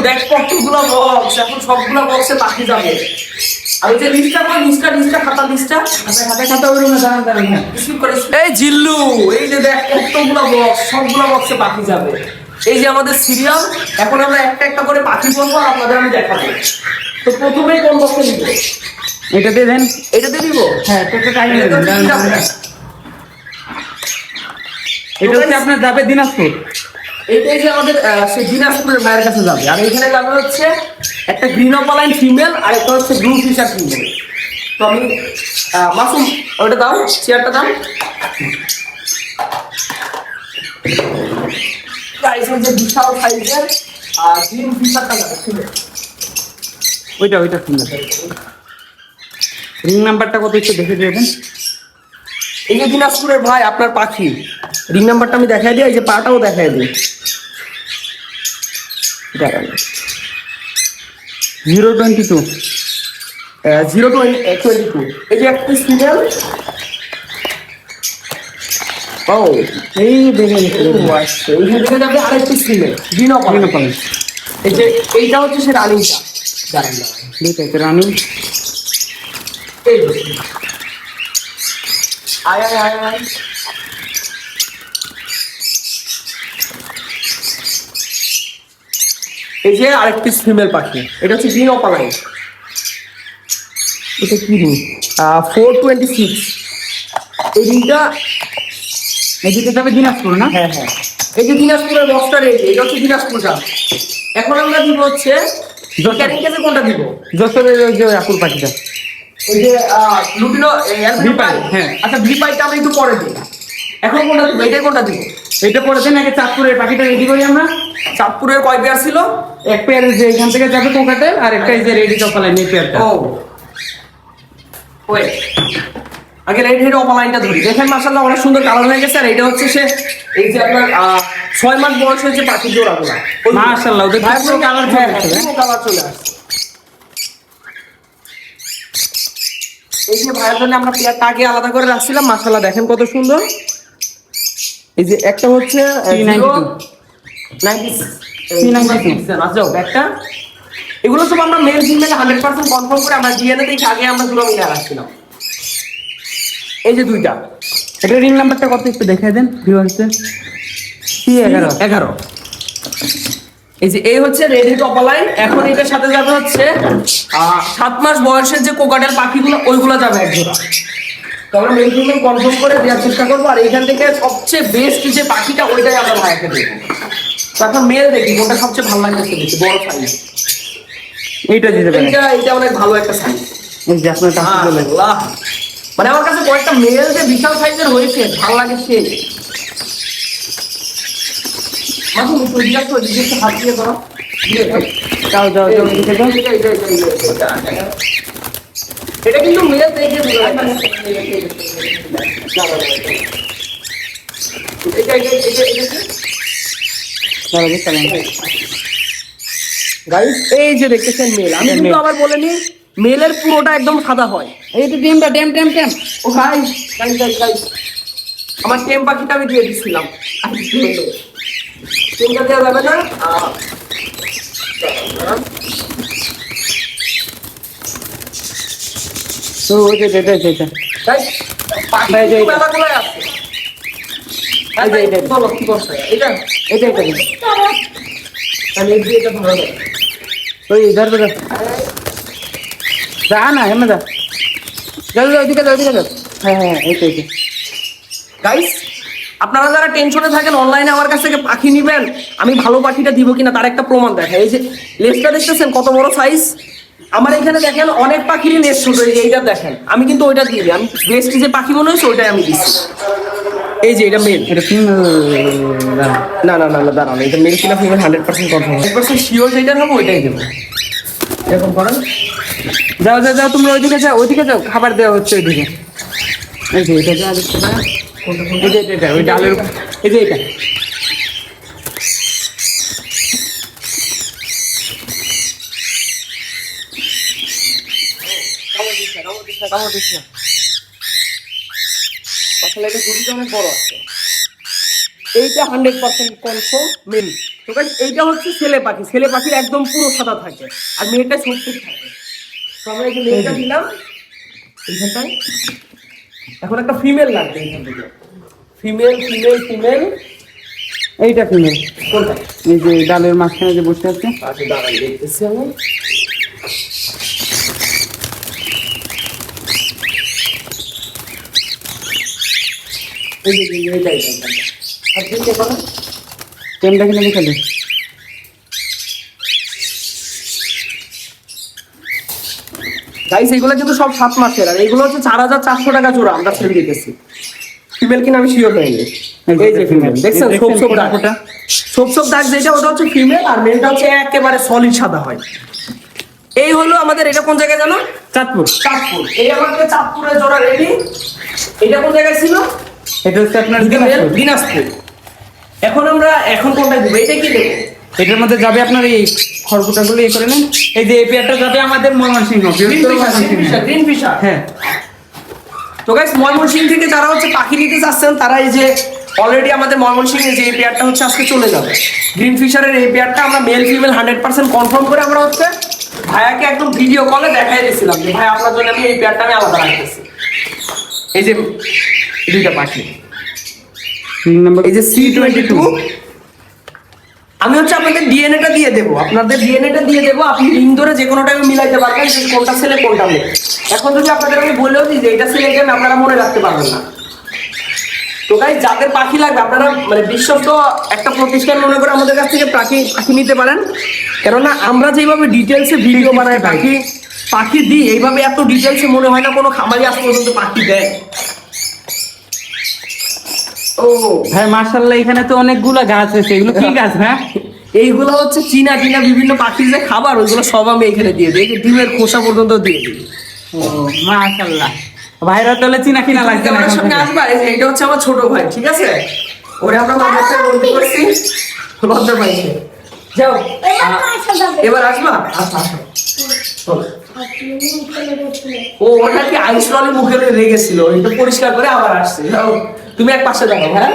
দেখ কতগুলো বক্স, এখন সবগুলো বক্সে পাখি যাবে। আর ওই যে লিস্টটা খাতা ওই রুমে দাঁড়ান এই জিল্লু, এই যে দেখ কতগুলো বক্স, সবগুলো বক্সে পাখি যাবে। এই যে আমাদের সিরিয়াল, এখন আমরা একটা একটা করে পাখি বলবো আর আপনাদের আমি দেখাবো। তো প্রথমেই কোন বক্সে দিব? এটা দিয়ে দেন। এটা দিয়ে দিব? হ্যাঁ, একটা টাইম দেন। এটা হচ্ছে আপনার যাবে দিনাজপুর। এইটাই যে আমাদের সেই দিনাজপুরের ভাইয়ের কাছে যাবে। আর এখানে যাবে হচ্ছে একটা গ্রিন অপালাইন ফিমেল আর একটা হচ্ছে ব্লু ফিশার ফিমেল। তো আমি মাসুম ওটা দাও, চেয়ারটা দাও। গাইস এই যে বিশাল সাইজের গ্রিন ফিশারটা যাবে ফিমেল। ওইটা ফিমেল। রিং নাম্বারটা কত একটু দেখে দিবেন। এই যে দিনাজপুরের ভাই আপনার পাখি, রিং নাম্বারটা আমি দেখাই দিই, এই যে পাটাও দেখাই দিই। 022 022 এই যে একটা সিরিয়াল। ও এই দেখেন, এইখান থেকে যাবে আরেকটি সিরিয়াল গ্রিন অপালাইন। এই যে এইটা হচ্ছে সে রানিংটা। দাঁড়ান দুইটা রানিং। এই আয় আয় আয় আয়। এই যে আরেকটি ফিমেল পাখি, এটা হচ্ছে গ্রিন অপালাইন। এটা কি রিং? 426। এই রিংটা এদিকে যাবে দিনাজপুর না? হ্যাঁ। এই যে দিনাজপুরের বক্সটা রয়েছে, এটা হচ্ছে দিনাজপুরটা। এখন আমরা দিব হচ্ছে ক্যারিং কেসে কোনটা দিব? যশোরের ওই যে আপুর পাখিটা, ওই যে লুটিনো ভিপাই। হ্যাঁ, আচ্ছা ভিপাইটা আমি একটু পরে দিই। এখন কোনটা দিব? এটা কোনটা দিব? এটা পরে দেন। আগে চাঁদপুরের পাখিটা রেডি করি আমরা। চাঁদপুরের কয় পেয়ার ছিল? এক পেয়ার যে এখান থেকে যাবে কোকাটের, আর একটা এই যে রেডি টপালাইন এই পেয়ারটা। ও ওয়েট, আগে রেড অপালাইনটা ধরি। দেখেন মাশাআল্লাহ অনেক সুন্দর কালার হয়ে গেছে। আর এটা হচ্ছে সে এই যে আপনার 6 মাস বয়স হয়েছে পাখির জোড়াগুলা। মাশাআল্লাহ, ওদের পুরো কালার চলে আসছে। কালার চলে আসছে। এই যে ভাইয়ের জন্য আমরা পেয়ারটা আগে আলাদা করে রাখছিলাম। মাশাআল্লাহ দেখেন কত সুন্দর। এই যে একটা হচ্ছে 392 আচ্ছা একটা। এগুলো সব আমরা মেল ফিমেল 100% কনফার্ম করে আমরা ডিএনএ থেকে আগে আমরা জোড়া মিলে রাখছিলাম। এই যে দুইটা, এটা রিং নাম্বারটা কত একটু দেখাই দেন ভিউয়ার্সদের। C11 এই যে এই হচ্ছে রেড হেড অপালাইন। এখন এটার সাথে যাবে হচ্ছে 7 মাস বয়সের যে কোকাটেল পাখিগুলো, ওইগুলো যাবে এক জোড়া। তো আমরা মেল ফিমেল কনফার্ম করে দেওয়ার চেষ্টা করবো। আর এখান থেকে সবচেয়ে বেস্ট যে পাখিটা, ওইটাই আমরা ভাইয়াকে দেবো। তো এখন মেল দেখি কোনটা সবচেয়ে ভালো লাগছে বেশি, বড় সাইজ। এইটা দিতে পারেন। এটা অনেক ভালো একটা সাইজ। এই যে আপনার কাছে চলে আল্লাহ, মানে আমার কাছে কয়েকটা মেল যে বিশাল সাইজের হয়েছে, ভালো লাগে সে। মাসুম একটু জিজ্ঞাসা হাত দিয়ে করো। যাও এটা কিন্তু মেল দেখে গাইস, এই যে দেখতেছেন মেল। আমি কিন্তু আবার বলেনি মেলের পুরোটা একদম সাদা হয়। এই তো টেমটা টেম ও গাইস, আমার টেম পাখিটা আমি দিয়ে দিচ্ছিলাম। টেমটা দেওয়া যাবে না। তো ওই যে এটা গাইস পাখি মেলাগুলোই আছে। বলো কি করছে? এটা আমি এটা ভালো লাগে। ওই ইধার তো যা না হেমে যা ওইদিকে যাও। হ্যাঁ এই তো গাইস, আপনারা যারা টেনশনে থাকেন অনলাইনে আমার কাছ থেকে পাখি নিবেন, আমি ভালো পাখিটা দিব কিনা তার একটা প্রমাণ দেখাই। এই যে লেজটা দেখতেছেন কত বড় সাইজ। আমার এখানে দেখেন অনেক পাখিরই লেজ ছোট। এই যে এইটা দেখেন, আমি কিন্তু ওইটা দিয়ে দিই। আমি বেস্ট যে পাখি মনে হয়েছে ওইটাই আমি দিচ্ছি। এই যে এটা মেল। এটা না দাঁড়ানো, এটা মেল কিনা ফিমেল 100% কনফার্ম, 100% শিওর যেটা হবে ওইটাই দেবো। এরকম করেন। যাও তোমরা ওইদিকে যাও খাবার দেওয়া হচ্ছে ওইদিকে। এই যে এটা যা দেখতে পারেন, এটা ওই ডালের এই যে এটা আসলে এটা দুটোটা অনেক বড় আছে। এইটা 100% কনফার্ম মেল। তো গাইস এইটা হচ্ছে ছেলে পাখি, ছেলে পাখির একদম পুরো সাদা থাকে আর মেয়েটা ছোট্ট থাকে। তো আমরা এই যে মেয়েটা দিলাম এইখানটায়, এখন একটা ফিমেল লাগবে এইখান থেকে, ফিমেল ফিমেল ফিমেল। এইটা ফিমেল, কোনটা? এই যে ডালের মাঝখানে যে বসে আছে। আচ্ছা দাঁড়াই দেখতেছি আমি। এই যে এইটাই আর দেখতে পারেন টেমটা কিনে লিখে দে। গাইস এগুলো কিন্তু সব 7 মাসের, আর এগুলো হচ্ছে 4400 টাকা জোড়া আমরা ছেড়ে দিতেছি। ফিমেল কিনা আমি শিওর হইনি। এই যে ফিমেল দেখছেন, ছোপ ছোপ দাগ, ছোপ ছোপ দাগ যেটা ওটা হচ্ছে ফিমেল, আর মেলটা হচ্ছে একেবারে সলিড সাদা হয়। এই হলো আমাদের, এটা কোন জায়গায় জানো? চাঁদপুর। চাঁদপুর। এই আমাদের চাঁদপুরের জোড়া রেডি। এটা কোন জায়গায় ছিল? এটা হচ্ছে আপনার দিনাজপুর। এখন কোনটা দিব? এটা কি দেবো? এটার মধ্যে যাবে আপনার এই খড়কুটাগুলো ইয়ে করে নেন। এই যে এই পেয়ারটা যাবে আমাদের ময়মনসিংহ। Green fisher. হ্যাঁ। তো গাইস ময়মনসিংহ থেকে যারা হচ্ছে পাখি নিতে চাচ্ছেন তারা এই যে অলরেডি আমাদের ময়মনসিংহে যে এই পেয়ারটা হচ্ছে আজকে চলে যাবে। গ্রিন ফিশারের এই পেয়ারটা আমরা মেল ফিমেল 100% কনফার্ম করে আমরা হচ্ছে ভাইয়াকে একদম ভিডিও কলে দেখাই দিয়েছিলাম যে ভাই আপনার জন্য আমি এই পেয়ারটা আমি আলাদা রাখতেছি। এই যে দুইটা পাখি, এই যে C22, আমি হচ্ছে আপনাদের ডিএনএটা দিয়ে দেবো, আপনাদের ডিএনএটা দিয়ে দেবো, আপনি রিং ধরে যে কোনো টাইমে মিলাইতে পারবেন যে কোনটা ছেলে কোনটা মেয়ে। এখন যদি আপনাদের আমি বলেও দিই যে এটা ছেলে গেম, আপনারা মনে রাখতে পারবেন না। তো গাইস যাদের পাখি লাগবে আপনারা মানে বিশ্বস্ত একটা প্রতিষ্ঠান মনে করে আমাদের কাছ থেকে পাখি নিতে পারেন, কেননা আমরা যেভাবে ডিটেলসে ভিডিও বানাই পাখি দিই, এইভাবে এত ডিটেলসে মনে হয় না কোনো খামারি আজ পর্যন্ত পাখি দেয়। ও ভাই মাশাআল্লাহ, এখানে তো অনেকগুলা গাছ আছে। এগুলো কি গাছ হ্যাঁ? এইগুলো হচ্ছে চীনা বিভিন্ন পাখির যে খাবার, ওইগুলো সব আমি এখানে দিয়ে দিই, ডিমের খোসা পর্যন্ত দিয়ে দিই। ও মাশাআল্লাহ, ভাইরা তাহলে চিনা কিনা লাগছে না। আমার সঙ্গে আসবা, এই যে এটা হচ্ছে আমার ছোট ভাই, ঠিক আছে? ওরে আমরা মাদ্রাসায় ভর্তি করছি, লজ্জা পাইছে। যাও এবার আসবা। আচ্ছা আসো। চলো। ও ওটা কি আইস রলে মুখে লেগেছিল, এটা পরিষ্কার করে আবার আসছে। যাও তুমি এক পাশে দাঁড়াও। হ্যাঁ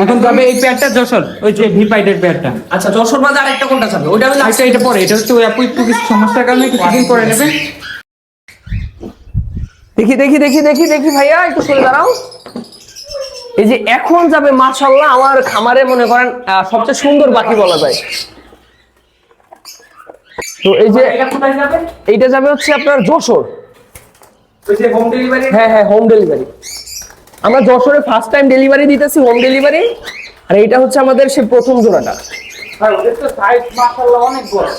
এখন যাবে এই পেয়ারটা যশোর, ওই যে ভিপাইটের পেয়ারটা। আচ্ছা যশোর বাজার আরেকটা কোনটা যাবে? ওইটা আমি আচ্ছা এটা পরে, এটা হচ্ছে ওই আপু একটু কিছু সমস্যার কারণে কিছুদিন পরে নেবে। দেখি ভাইয়া একটু সরে দাঁড়াও। এই যে এখন যাবে মাশাআল্লাহ আমার খামারে মনে করেন সবচেয়ে সুন্দর পাখি বলা যায়। তো এই যে এইটা যাবে হচ্ছে আপনার যশোর। Home delivery. হ্যাঁ হোম ডেলিভারি। আমরা যশোরে ফার্স্ট টাইম ডেলিভারি দিতেছি, হোম ডেলিভারি। আর এইটা হচ্ছে আমাদের সে প্রথম জোড়াটা। ভাই ওদের তো সাইজ মাশাআল্লাহ অনেক বড়।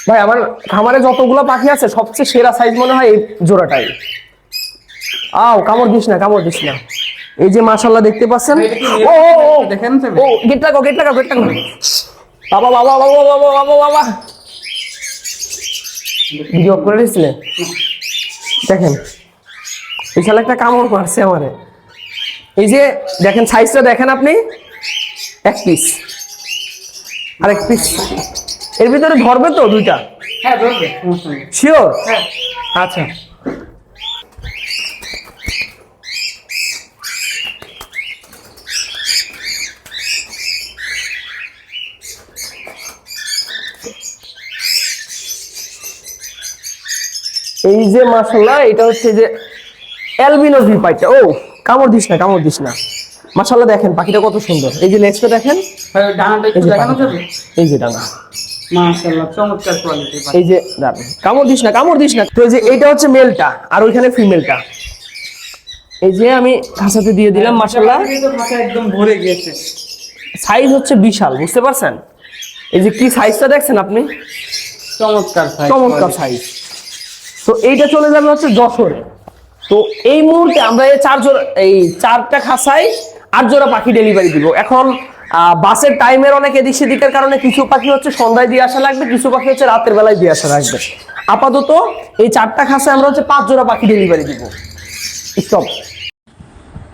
ভাই আমার খামারে যতগুলো পাখি আছে সবচেয়ে সেরা সাইজ মনে হয় এই জোড়াটাই। কামড় দিস না। এই যে মাশাআল্লাহ দেখতে পাচ্ছেন। ও দেখেন তো। ও গেট লাগাও। বাবা ভিডিও করে দিছিলে দেখেন, বিশাল একটা কামড় মারছে আমারে। এই যে দেখেন সাইজটা দেখেন আপনি, এক পিস আরেক পিস এর ভিতরে ধরবে তো দুইটা? হ্যাঁ ধরবে। শিওর? হ্যাঁ। আচ্ছা এই যে মাশাআল্লাহ এটা হচ্ছে যে অ্যালবিনো ভিপাইটা। কামড় দিস না। মাশাআল্লাহ দেখেন পাখিটা কত সুন্দর। এই যে লেজটা দেখেন, ডানাটা একটু দেখানো যাবে? এই যে ডানা মাশাআল্লাহ চমৎকার কোয়ালিটি। এই যে দাঁড়ান, কামড় দিস না। তো এই যে এইটা হচ্ছে মেলটা আর ওইখানে ফিমেলটা। এই যে আমি খাঁচাতে দিয়ে দিলাম মাশাআল্লাহ। একদম ভরে গিয়েছে। সাইজ হচ্ছে বিশাল, বুঝতে পারছেন? এই যে কি সাইজটা দেখছেন আপনি, চমৎকার সাইজ। তো এইটা চলে যাবে হচ্ছে যশোরে। তো এই মুহূর্তে আমরা এই চারটা খাঁচায় 8 জোড়া পাখি ডেলিভারি দিব। এখন বাসের টাইমের অনেক এদিক সেদিকের কারণে কিছু পাখি হচ্ছে সন্ধ্যায় দিয়ে আসা লাগবে, কিছু পাখি হচ্ছে রাতের বেলায় দিয়ে আসা লাগবে। আপাতত এই 4টা খাঁচায় আমরা হচ্ছে 5 জোড়া পাখি ডেলিভারি দিব। স্টপ।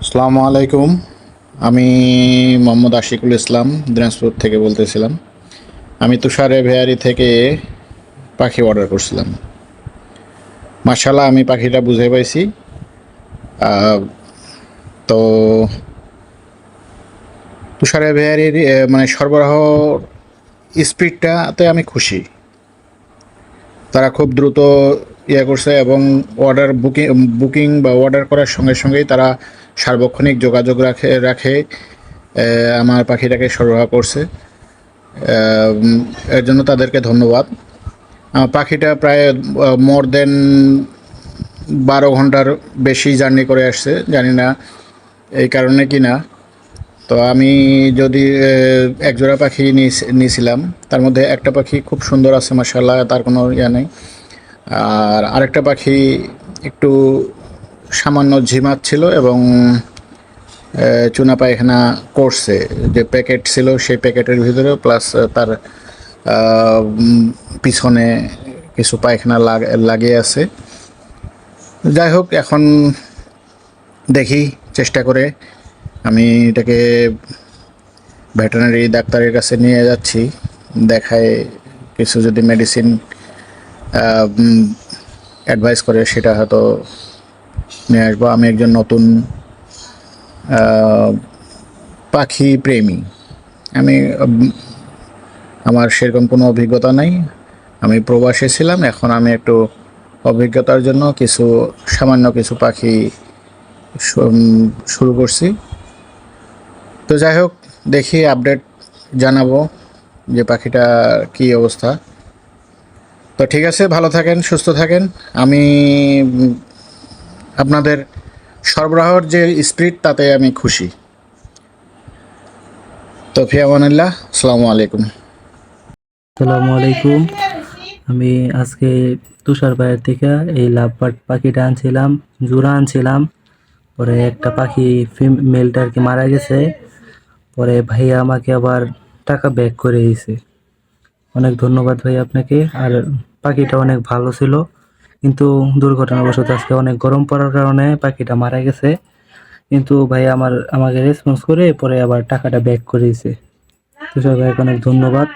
আসসালামু আলাইকুম, আমি মোহাম্মদ আশিকুল ইসলাম দিনাজপুর থেকে বলতেছিলাম। আমি তুষার এভিয়ারি থেকে পাখি অর্ডার করছিলাম। মাশাআল্লাহ আমি পাখিটা বুঝে পাইছি। তো তুষার এভিয়ারির মানে সরবরাহ স্পিডটাতে আমি খুশি। তারা খুব দ্রুত ইয়ে করছে এবং অর্ডার বুকিং বা অর্ডার করার সঙ্গে সঙ্গেই তারা সার্বক্ষণিক যোগাযোগ রাখে আমার পাখিটাকে সরবরাহ করছে। এর জন্য তাদেরকে ধন্যবাদ। আমার পাখিটা প্রায় মোর দেন 12 ঘন্টার বেশি জার্নি করে আসছে, জানি না এই কারণে কি না। তো আমি যদি একজোড়া পাখি নিয়েছিলাম, তার মধ্যে একটা পাখি খুব সুন্দর আছে মাশাআল্লাহ, তার কোনো ইয়া নেই। আর আরেকটা পাখি একটু সামান্য ঝিমাচ্ছিল এবং চুনা পায়খানা করছে। যে প্যাকেট ছিল সেই প্যাকেটের ভিতরে প্লাস তার পিছনে কিছু পায়খানা লাগিয়ে আছে। যাই হোক, এখন দেখি চেষ্টা করে আমি এটাকে ভেটেরিনারি ডাক্তারের কাছে নিয়ে যাচ্ছি, দেখায় কিছু যদি মেডিসিন অ্যাডভাইস করে সেটা হয়তো নিয়ে আসবো। আমি একজন নতুন পাখি প্রেমী, আমি আমার সেরকম কোনো অভিজ্ঞতা নাই। আমি প্রবাসে ছিলাম, এখন আমি একটু অভিজ্ঞতার জন্য সামান্য কিছু পাখি শুরু করছি। তো যাই হোক, দেখি আপডেট জানাবো যে পাখিটা কি অবস্থা। তো ঠিক আছে, ভালো থাকেন, সুস্থ থাকেন। আমি আপনাদের সরবরাহের যে স্পিড তাতে আমি খুশি। তো ফি আমানিল্লাহ, আসসালামু আলাইকুম। আসসালামু আলাইকুম। আমি আজকে তুষার ভাইয়ের থেকে এই লাভবার্ড পাখিটা আনছিলাম, জোড়া আনছিলাম। পরে একটা পাখি মেলটা আর কি মারা গেছে। পরে ভাইয়া আমাকে আবার টাকা ব্যাক করে দিয়েছে। অনেক ধন্যবাদ ভাই আপনাকে। আর পাখিটা অনেক ভালো ছিল, কিন্তু দুর্ঘটনাবশত আজকে অনেক গরম পড়ার কারণে পাখিটা মারা গেছে। কিন্তু ভাই আমাকে রেসপন্স করে পরে আবার টাকাটা ব্যাক করে দিয়েছে। তুষার ভাইকে অনেক ধন্যবাদ।